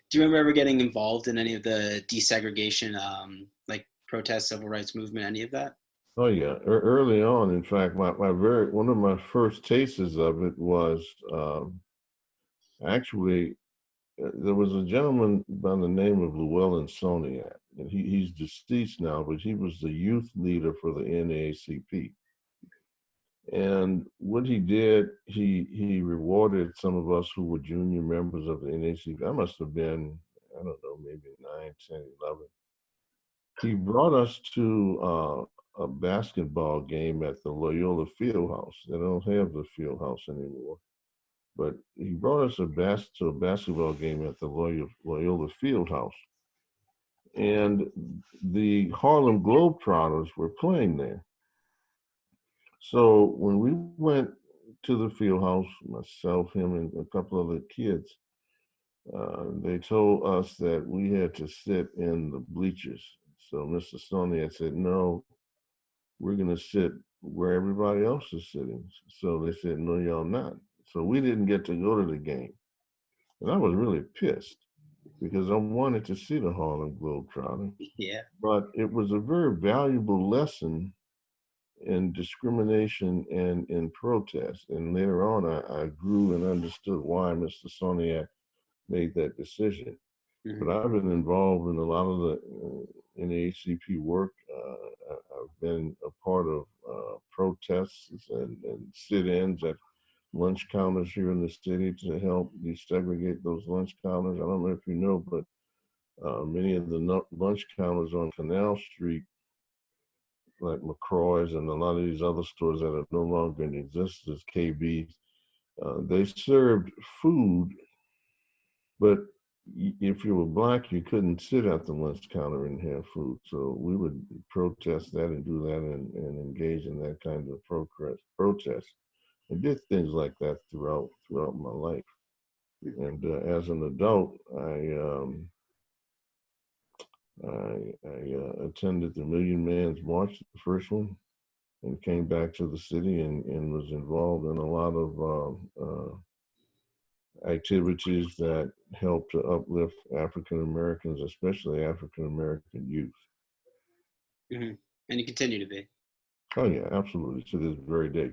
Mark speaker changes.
Speaker 1: Do you remember ever getting involved in any of the desegregation, like protest, civil rights movement, any of that?
Speaker 2: Oh yeah, early on. In fact, one of my first tastes of it was actually there was a gentleman by the name of Llewellyn Soniat, and he's deceased now, but he was the youth leader for the NAACP. And what he did, he rewarded some of us who were junior members of the NAACP. I must have been, I don't know, maybe 9, 10, 11. He brought us to a basketball game at the Loyola Fieldhouse. They don't have the Fieldhouse anymore, but he brought us to a basketball game at the Loyola Fieldhouse, and the Harlem Globetrotters were playing there. So when we went to the Fieldhouse, myself, him, and a couple of the kids, they told us that we had to sit in the bleachers. So Mr. Stoney had said, no, we're going to sit where everybody else is sitting. So they said, no, y'all not. So we didn't get to go to the game. And I was really pissed because I wanted to see the Harlem Globetrotters.
Speaker 1: Yeah.
Speaker 2: But it was a very valuable lesson in discrimination and in protest. And later on, I grew and understood why Mr. Soniak made that decision. But
Speaker 1: Hmm.
Speaker 2: I've been involved in a lot of the NAACP work. I've been a part of protests and sit-ins at lunch counters here in the city to help desegregate those lunch counters. I don't know if you know, but many of the lunch counters on Canal Street, like McCroy's and a lot of these other stores that are no longer in existence, KB's, they served food, but if you were black, you couldn't sit at the lunch counter and have food. So we would protest that and do that and engage in that kind of protest. And did things like that throughout my life. And as an adult, I attended the Million Man's March, the first one, and came back to the city and was involved in a lot of activities that help to uplift African Americans, especially African American youth.
Speaker 1: Hmm. And you continue to be.
Speaker 2: Oh yeah, absolutely, to this very day.